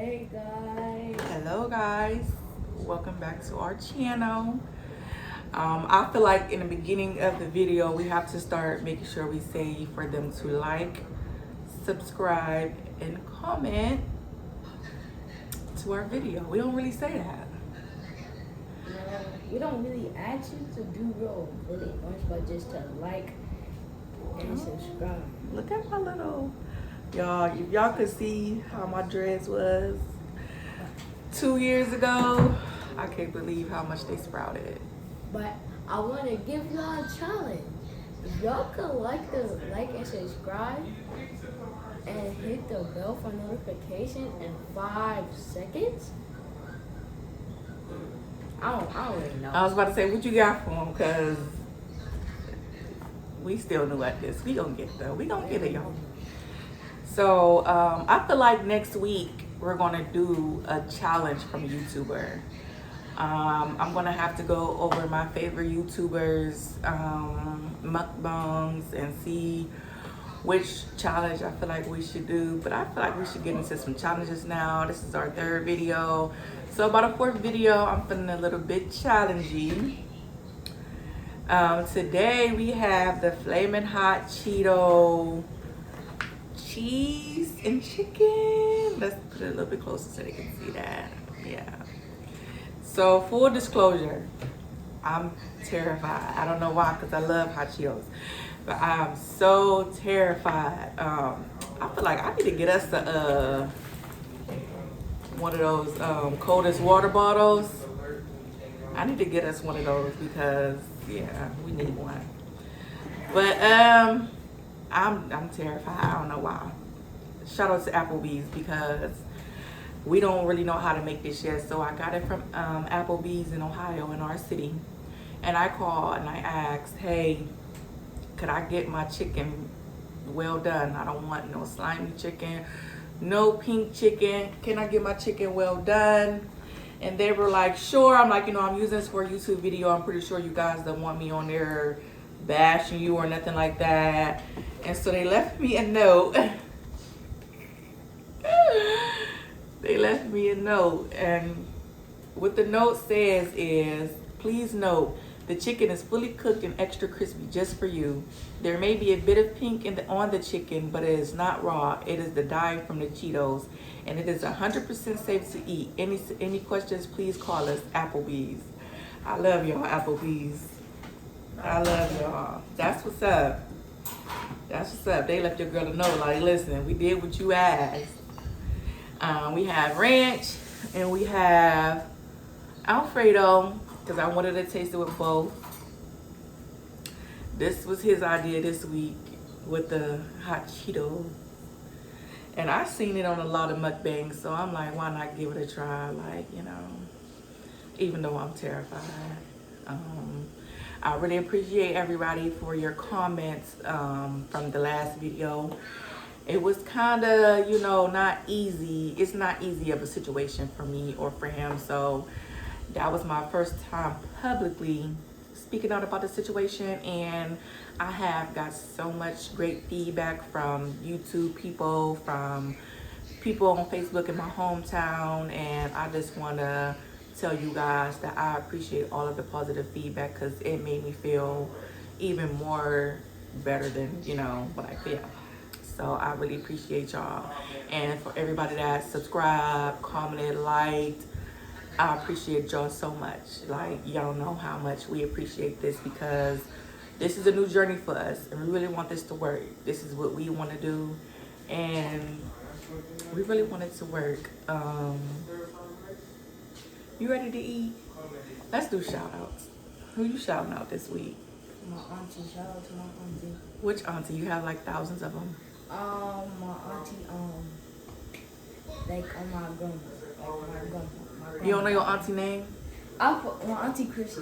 Hey guys. Hello guys, welcome back to our channel. I feel like in the beginning of the video we have to start making sure we say for them to like, subscribe, and comment to our video. We don't really say that. No, we don't really ask you to do really much, but just to like and subscribe. Look at my little, y'all, if y'all could see how my dress was 2 years ago, I can't believe how much they sprouted. But I want to give y'all a challenge. If y'all could like and subscribe and hit the bell for notification in 5 seconds. I don't really know. I was about to say, what you got for them? Because we still new at this. We gonna get there. We gonna get it, y'all. So I feel like next week we're gonna do a challenge from a YouTuber. I'm gonna have to go over my favorite YouTubers, mukbangs, and see which challenge I feel like we should do. But I feel like we should get into some challenges now. This is our 3rd video. So by the 4th video, I'm feeling a little bit challenging. Today we have the Flamin' Hot Cheeto cheese and chicken. Let's put it a little bit closer so they can see that. Yeah. So full disclosure, I'm terrified. I don't know why, because I love hot Cheetos, but I'm so terrified. I feel like I need to get us one of those coldest water bottles. I need to get us one of those because yeah, we need one. But I'm terrified. I don't know why. Shout out to Applebees because we don't really know how to make this yet. So I got it from Applebees in Ohio, in our city. And I called and I asked, hey, could I get my chicken well done? I don't want no slimy chicken, no pink chicken. Can I get my chicken well done? And they were like, sure. I'm like, I'm using this for a YouTube video. I'm pretty sure you guys don't want me on there bashing you or nothing like that. And so they left me a note. They left me a note, and what the note says is, please note, the chicken is fully cooked and extra crispy just for you. There may be a bit of pink on the chicken, but it is not raw. It is the dye from the Cheetos, and it is 100% safe to eat. Any questions, please call us, Applebees. I love y'all, Applebees. I love y'all. That's what's up. That's what's up. They left your girl a note like, listen, we did what you asked. We have ranch and we have Alfredo because I wanted to taste it with both. This was his idea this week with the hot Cheetos. And I've seen it on a lot of mukbangs, so I'm like, why not give it a try? Like, even though I'm terrified. I really appreciate everybody for your comments from the last video. It was kind of, not easy. It's not easy of a situation for me or for him. So that was my first time publicly speaking out about the situation. And I have got so much great feedback from YouTube people, from people on Facebook in my hometown. And I just want to tell you guys that I appreciate all of the positive feedback because it made me feel even more better than, what I feel. So I really appreciate y'all. And for everybody that subscribed, commented, liked, I appreciate y'all so much. Like, y'all know how much we appreciate this because this is a new journey for us. And we really want this to work. This is what we want to do. And we really want it to work. You ready to eat? Let's do shout outs. Who you shouting out this week? My auntie. Shout out to my auntie. Which auntie? You have like thousands of them. My auntie, like on my grandma. Like my grandma. You don't know your auntie name? My auntie Chrissy.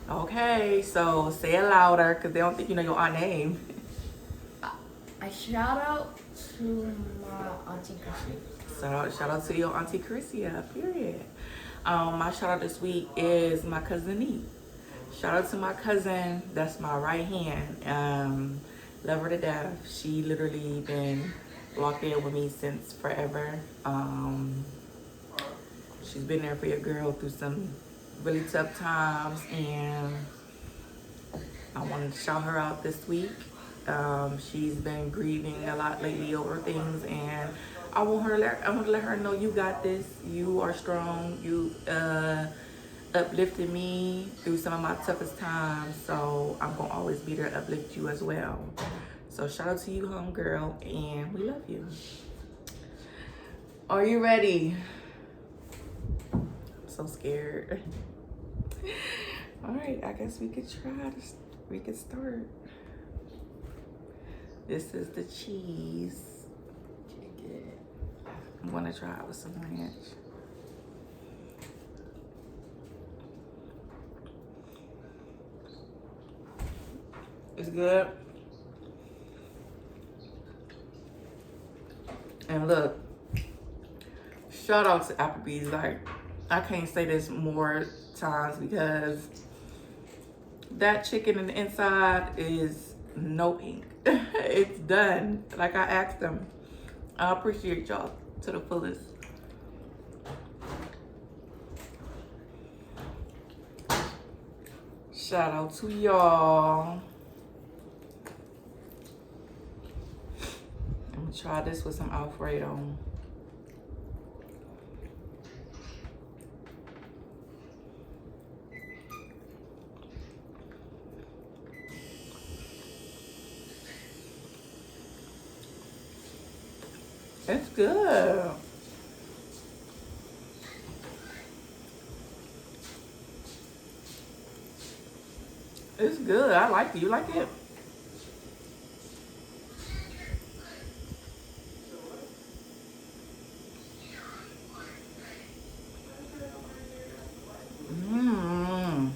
Okay, so say it louder because they don't think you know your aunt name. I shout out to my auntie Chrissy. Shout out to your auntie Chrissia, period. My shout out this week is my cousin Nee. Shout out to my cousin, that's my right hand. Love her to death. She literally been locked in with me since forever. She's been there for your girl through some really tough times, and I wanted to shout her out this week. She's been grieving a lot lately over things, and I want to let her know you got this. You are strong. You uplifted me through some of my toughest times, so I'm gonna always be there to uplift you as well. So shout out to you, homegirl, and we love you. Are you ready? I'm so scared. All right, I guess we could try this. We could start. This is the cheese chicken. I'm gonna try it with some ranch. It's good. And look, shout out to Applebees. Like, I can't say this more times because that chicken in the inside is no ink. It's done. Like I asked them. I appreciate y'all to the fullest. Shout out to y'all. I'm gonna try this with some Alfredo. It's good. It's good. I like it. You like it? Mmm.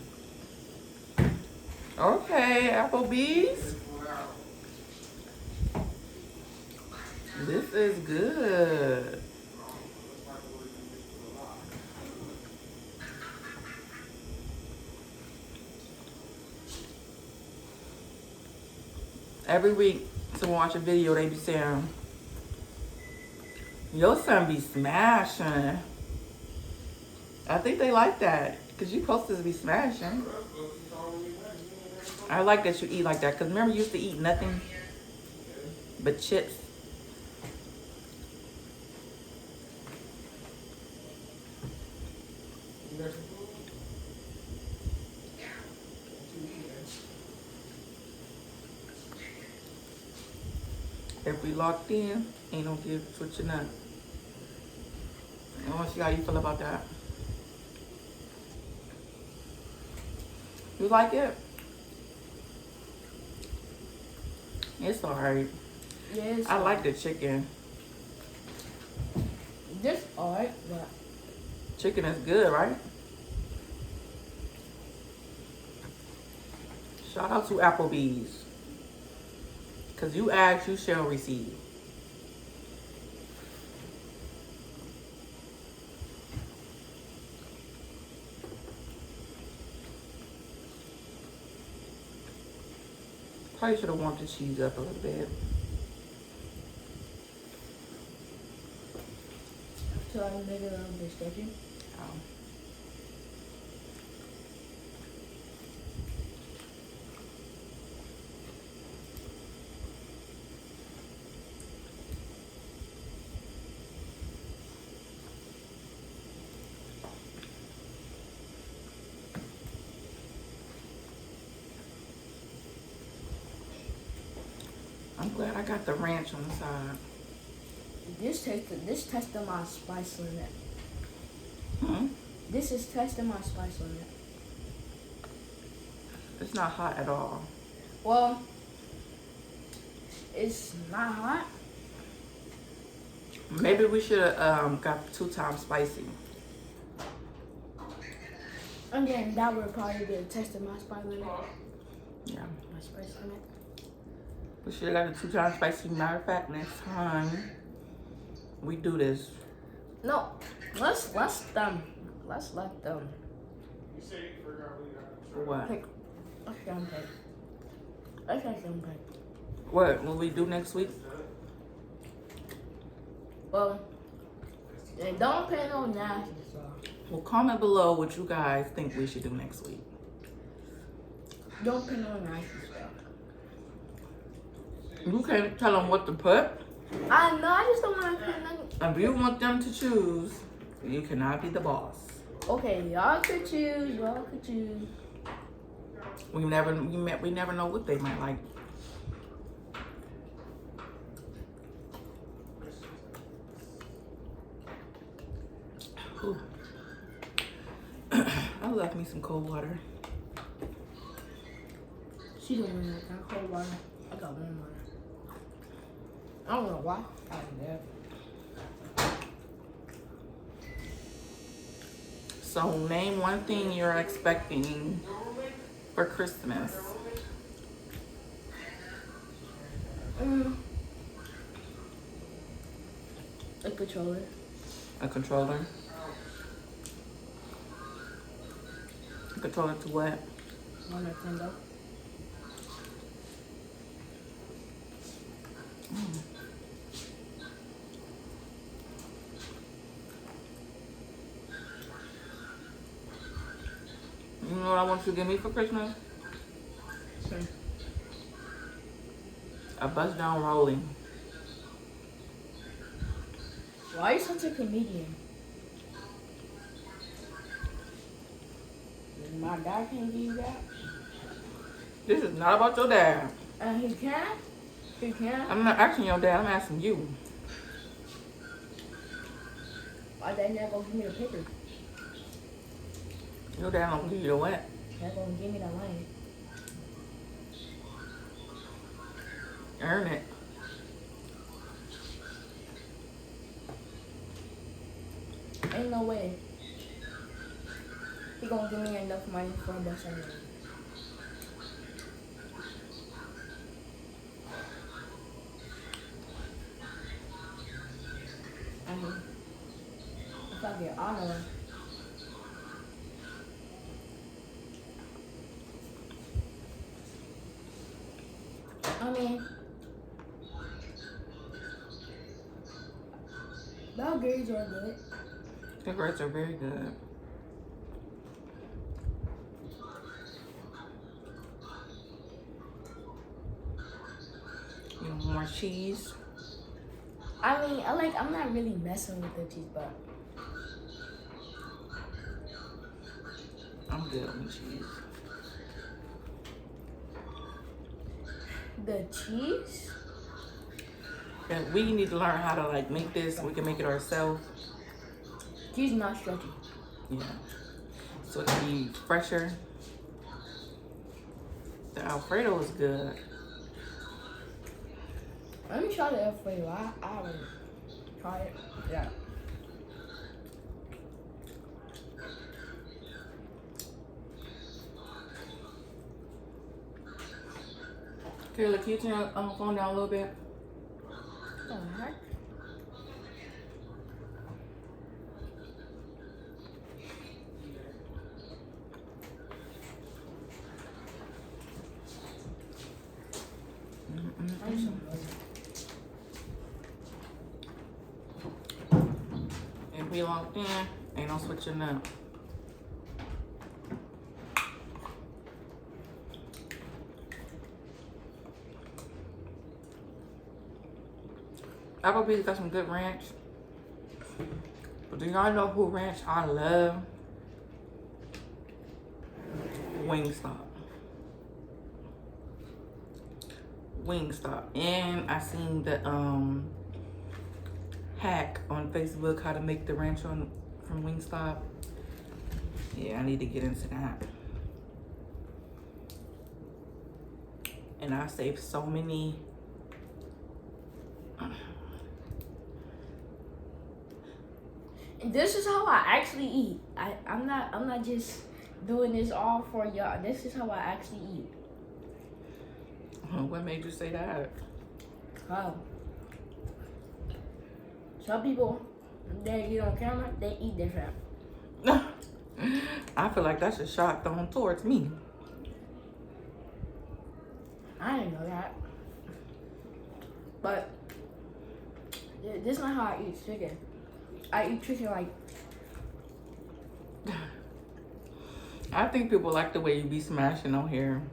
Okay, Applebees. This is good. Every week, someone watch a video, they be saying, your son be smashing. I think they like that, because you supposed to be smashing. I like that you eat like that, because remember you used to eat nothing but chips. If we locked in, ain't no give switching up. I want to see how you feel about that. You like it? It's alright. Yes. I like the chicken. This alright, but Chicken is good, right? Shout out to Applebees. Because you ask, you shall receive. Probably should have warmed the cheese up a little bit. so I can make it a little bit stretchy. Oh. I'm glad I got the ranch on the side. This testing my spice limit. Hmm? This is testing my spice limit. It's not hot at all. Well, it's not hot. Maybe we should have got 2 times spicy. Again, that would probably be a test of my spice limit. Yeah. My spice limit. We should have got a 2 times spicy. Matter of fact, next time we do this. No, let's let them. What? Pick. Let's let them pick. Let's let them pick. What will we do next week? Well, and don't pay no nasty stuff. Well, comment below what you guys think we should do next week. Don't pay no nasty stuff. You can't tell them what to put. I know, I just don't want to pay nothing. If you want them to choose, you cannot be the boss. Okay, y'all could choose. We never know what they might like. Ooh. I love me some cold water. She don't want that cold water. I got warm water. I don't know why. I do that. So name one thing you're expecting for Christmas. A controller. A controller. A controller to what? One Nintendo. You know what I want you to give me for Christmas? Same. A bust down rolling. Why are you such a comedian? My dad can't give you that. This is not about your dad. He can? He can? I'm not asking your dad, I'm asking you. My dad never gonna give me the paper. Your dad don't give you the what? Never gonna give me the money. Earn it. Ain't no way. He gonna give me enough money for a bus anyway. If I get honor. I mean, my grades are good. Your grades are very good. You want more cheese? I mean, I'm not really messing with the cheese, but I'm good on cheese. the cheese? And we need to learn how to like make this. We can make it ourselves. Cheese not stretchy. Yeah. So it can be fresher. The Alfredo is good. Let me try the Alfredo. I haven't tried it. Yeah. Kayla, can you turn your phone down a little bit? Alright. If we locked in, ain't no switching up. Applebees got some good ranch. But do y'all know who ranch I love? Wingstop. Wingstop. And I seen the hack on Facebook how to make the ranch from Wingstop. Yeah, I need to get into that. And I saved so many. This is how I actually eat. I'm not just doing this all for y'all. This is how I actually eat. What made you say that? Some people, they get on camera, they eat different. I feel like that's a shot thrown towards me. I didn't know that. But, yeah. This is not how I eat chicken. I eat chicken like. I think people like the way you be smashing on here.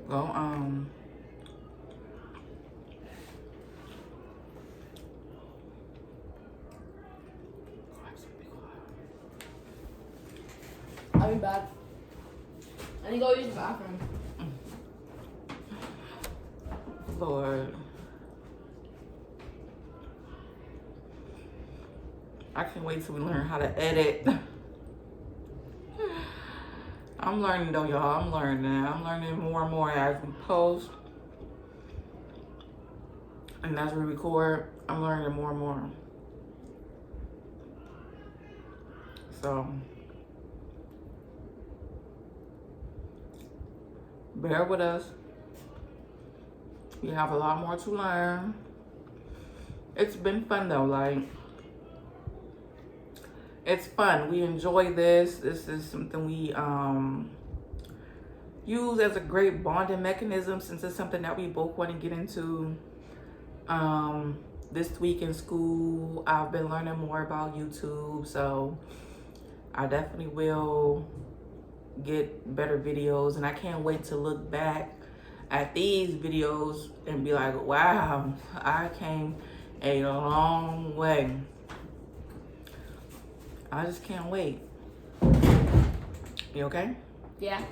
Well, I'll be back. I need to go use the bathroom. Lord. I can't wait till we learn how to edit. I'm learning though, y'all. I'm learning. I'm learning more and more as we post. And as we record, I'm learning more and more. So, bear with us. We have a lot more to learn. It's been fun though, like, it's fun. We enjoy this. This is something we use as a great bonding mechanism, since it's something that we both want to get into. This week in school, I've been learning more about YouTube, so I definitely will get better videos, and I can't wait to look back at these videos and be like, wow, I came a long way. I just can't wait. You okay? Yeah.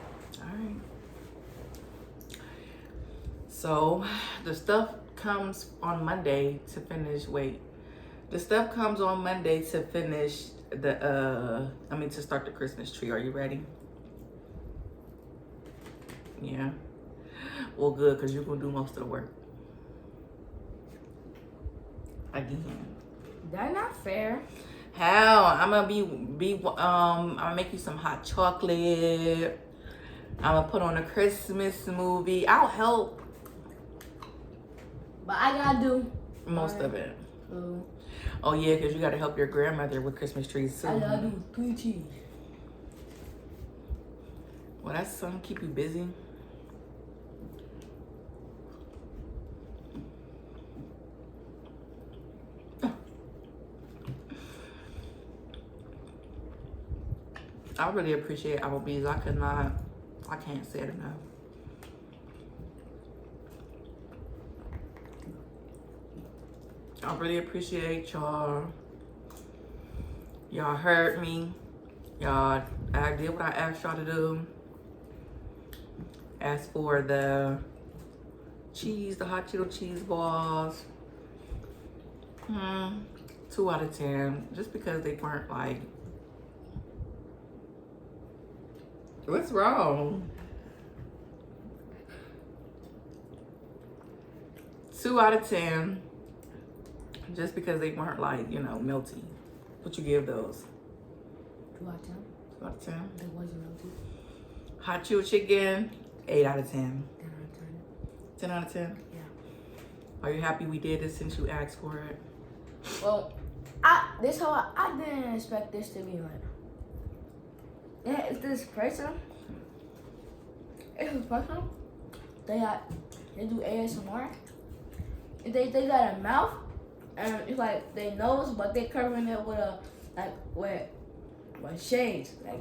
All right. So the stuff comes on Monday to finish. The stuff comes on Monday to finish the to start the Christmas tree. Are you ready? Yeah. Well, good, because you're gonna do most of the work. Again. That's not fair. How? I'm gonna I'm gonna make you some hot chocolate. I'm gonna put on a Christmas movie. I'll help. But I gotta do Most of it. Ooh. Oh yeah, because you gotta help your grandmother with Christmas trees too. I gotta do 3 cheese. Well, that's something keep you busy. I really appreciate Applebees. I can't say it enough. I really appreciate y'all. Y'all heard me. Y'all, I did what I asked y'all to do. As for the cheese, the hot Cheeto cheese balls, 2 out of 10. Just because they weren't like, what's wrong? 2 out of 10. Just because they weren't like, melty. What you give those? 2 out of 10. 2 out of 10. It wasn't melty. Hot Cheeto chicken, 8 out of 10. 10 out of 10. 10 out of 10? Yeah. Are you happy we did this since you asked for it? Well, I didn't expect this to be like. Yeah, it's this person. It's this person. They do ASMR. They got a mouth, and it's like their nose, but they covering it with shades, like.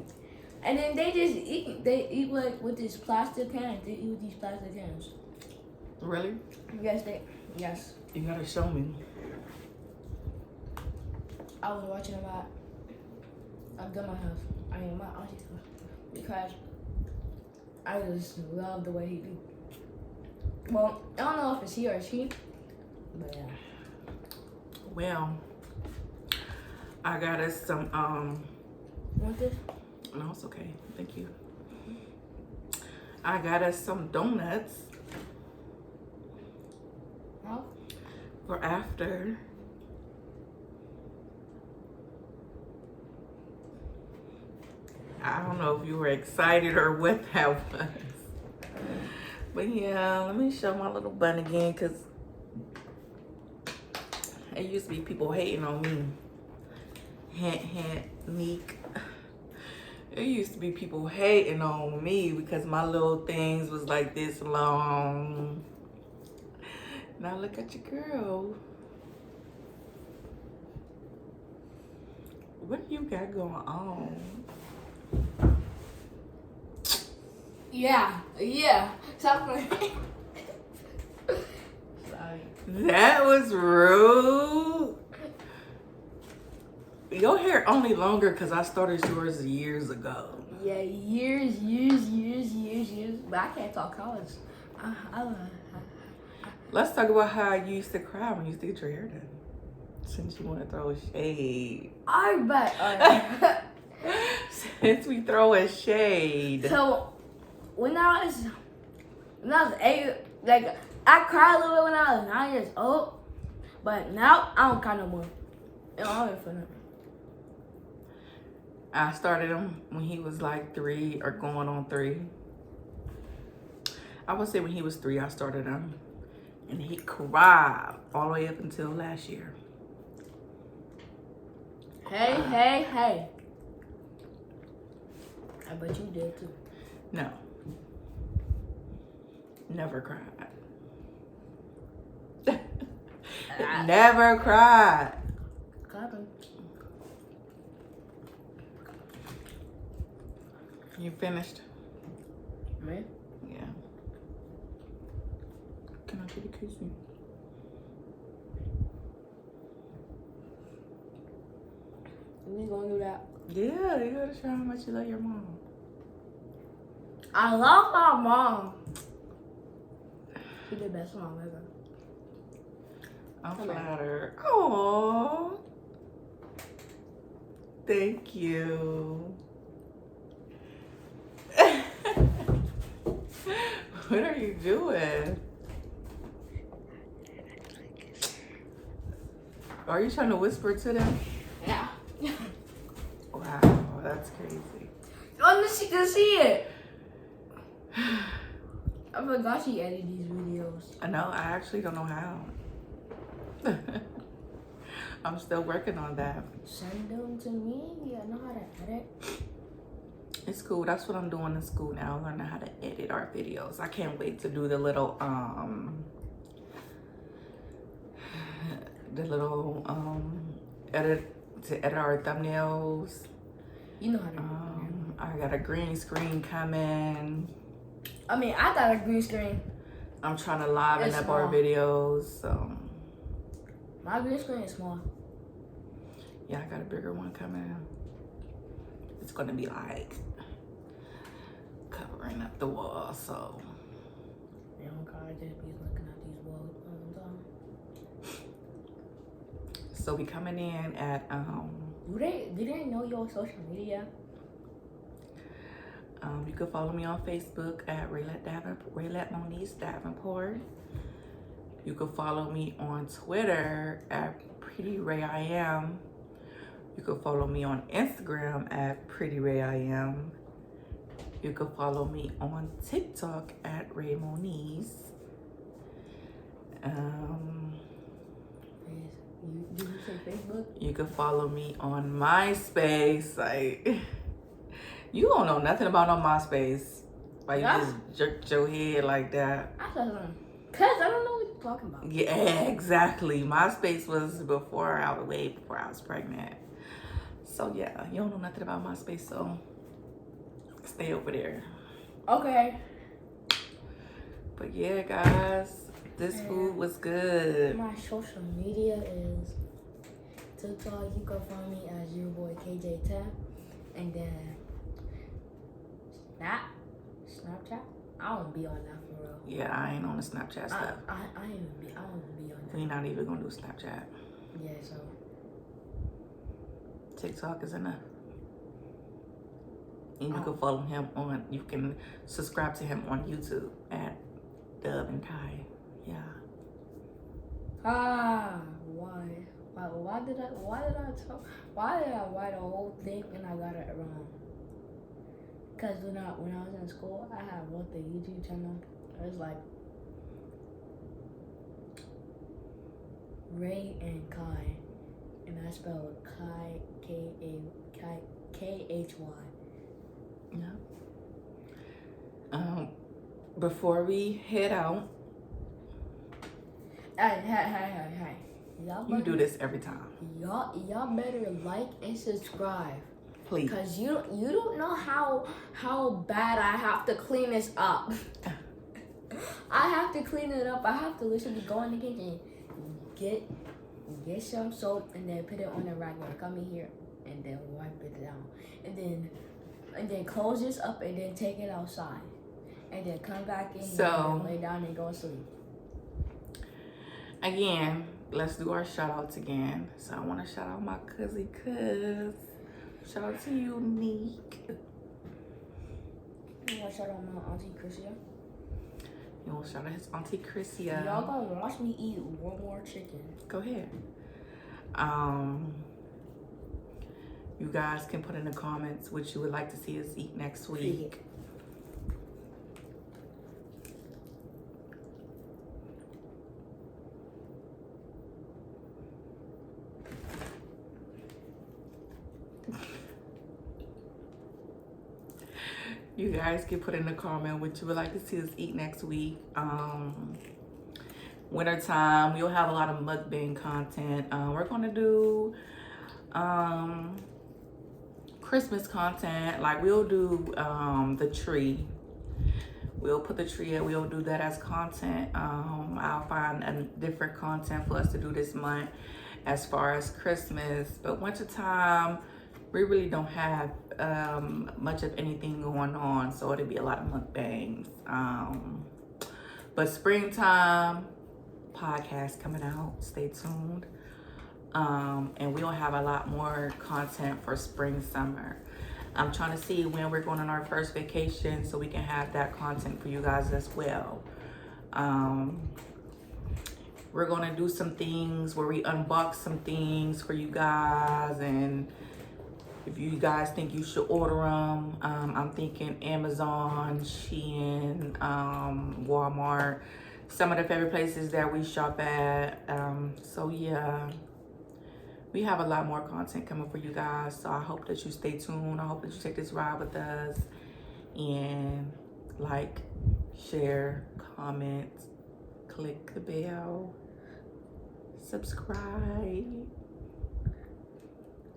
And then they just eat. They eat with this plastic can. They eat with these plastic cans. Really? Yes. You gotta show me. I was watching them at my house. I mean, my auntie's house, because I just love the way he do. Well, I don't know if it's he or she, but yeah. Well, I got us some, You want this? no, it's okay. Thank you. I got us some donuts No? for after. I don't know if you were excited or what that was. But yeah, let me show my little bun again, because it used to be people hating on me. Hint, hint, Meek. It used to be people hating on me because my little things was like this long. Now look at your girl. What do you got going on? Yeah. Stop playing. Sorry. That was rude. Your hair only longer because I started yours years ago. Yeah, years. But I can't talk college. Let's talk about how you used to cry when you used to get your hair done. Since you want to throw shade. I bet. Since we throw a shade. So when I was 8, like I cried a little bit when I was 9 years old, but now I don't cry no more. I don't even feel nothing. I started him when he was like 3 or going on 3. I would say when he was 3, I started him. And he cried all the way up until last year. Hey. I bet you did too. No. Never cried. Never cried. Clapping. You finished? Me? Yeah. Can I get a kiss you? You gonna do that? Yeah, you gotta show how much you love your mom. I love my mom. She the best mom ever. I'm flattered. Aww. Thank you. What are you doing? Are you trying to whisper to them? Yeah. Wow, that's crazy. Only she can see it. I forgot she edited these videos. I know, I actually don't know how. I'm still working on that. Send them to me. I know how to edit. It's cool. That's what I'm doing in school now, learning how to edit our videos. I can't wait to do the little edit our thumbnails. You know how to do it. I got a green screen coming. I mean, I got a green screen. I'm trying to liven It's up our small. videos, so My green screen is small. yeah, I got a bigger one coming. It's gonna be like covering up the wall, so Damn, God, just be looking at these walls all the time. so we coming in at Do they know your social media? you can follow me on Facebook at Raylet Moniz Davenport. You can follow me on Twitter at PrettyRayIam. You can follow me on Instagram at PrettyRayIam. You can follow me on TikTok at Ray Moniz. Did you say Facebook? You can follow me on MySpace. Like, you don't know nothing about no MySpace. Like, Yeah. you just jerked your head like that. I said something. Cause I don't know what you're talking about. Yeah, exactly. MySpace was way before I was pregnant. So yeah, you don't know nothing about MySpace, so stay over there. Okay. But yeah, guys, this food was good. My social media is TikTok. You can find me as your boy KJ10, and then Snapchat. I don't be on that for real. Yeah, I ain't on the Snapchat stuff. I don't be on that. We not even gonna do Snapchat. Yeah, so TikTok is enough. And you can follow him on, you can subscribe to him on YouTube at RayDubb&Khy. Yeah. Why did I write a whole thing and I got it wrong? Cause when I was in school, I had wrote the YouTube channel. It was like Ray&Khy, and I spelled Khy Khy. Yeah. Before we head out, Hey. you do this every time. Y'all better like and subscribe. Please. Cause you don't know how bad I have to clean this up. I have to clean it up. I have to literally go in the kitchen, get some soap, and then put it on the rag and come in here and then wipe it down. And then close this up and then take it outside. And then come back in here and lay down and go to sleep. Again, let's do our shout outs again. So I want to shout out my cousin Cuz. Shout out to you, Neek. I want to shout out my auntie Chrissia. You want to shout out his auntie Chrissia. Y'all gonna watch me eat one more chicken. Go ahead. You guys can put in the comments what you would like to see us eat next week. You guys can put in the comment what you would like to see us eat next week. Winter time, we'll have a lot of mukbang content. We're gonna do Christmas content. Like we'll do the tree. We'll put the tree in. We'll do that as content. I'll find a different content for us to do this month as far as Christmas. But winter time, we really don't have much of anything going on, so it'll be a lot of mukbangs. But springtime podcast coming out, stay tuned. And we'll have a lot more content for spring, summer. I'm trying to see when we're going on our first vacation so we can have that content for you guys as well. We're gonna do some things where we unbox some things for you guys, and if you guys think you should order them, I'm thinking Amazon, Shein, Walmart, some of the favorite places that we shop at. So yeah, we have a lot more content coming for you guys. So I hope that you stay tuned. I hope that you take this ride with us and like, share, comment, click the bell, subscribe.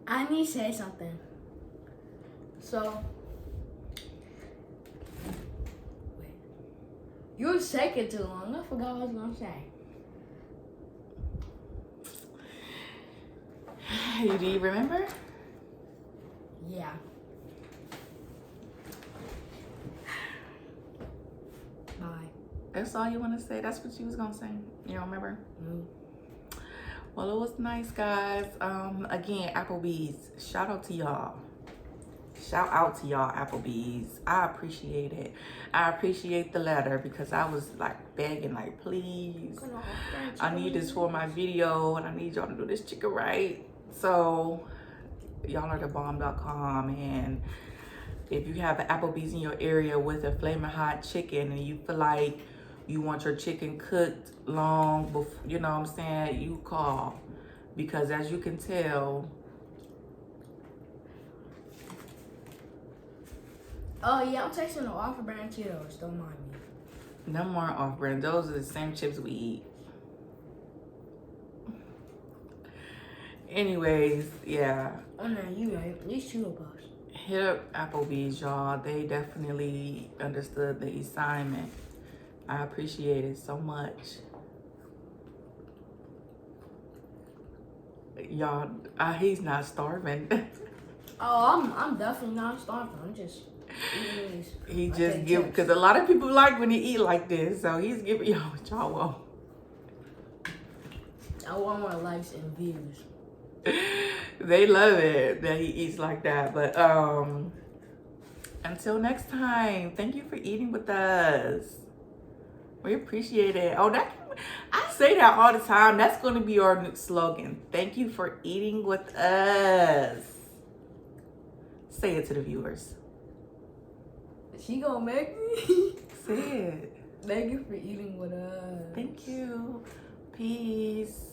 I need to say something. So, wait. You were taking too long. I forgot what I was going to say. Do you remember? Yeah. Bye. That's all you want to say? That's what you was going to say? You don't remember? No. Well, it was nice, guys. Again, Applebees, shout out to y'all. Shout out to y'all, Applebees. I appreciate it. I appreciate the letter because I was like begging, like, please, I need this for my video and I need y'all to do this chicken right. So y'all are the bomb.com, and if you have an Applebee's in your area with a flaming hot chicken and you feel like you want your chicken cooked long before, you know what I'm saying, you call, because as you can tell, oh yeah, I'm texting the off-brand Cheetos. Don't mind me. no more off-brand. Those are the same chips we eat. Anyways, yeah. Oh no, you right. These Cheeto Puffs. Hit up Applebee's, y'all. They definitely understood the assignment. I appreciate it so much. Y'all, he's not starving. Oh, I'm definitely not starving. I'm just eating these. He just give, because a lot of people like when he eat like this, so he's giving y'all what y'all want. I want more likes and views. They love it that he eats like that. But until next time, thank you for eating with us. We appreciate it. Oh, I say that all the time. That's going to be our new slogan. Thank you for eating with us. Say it to the viewers. She gonna make me? Say it. Thank you for eating with us. Thank you. Peace.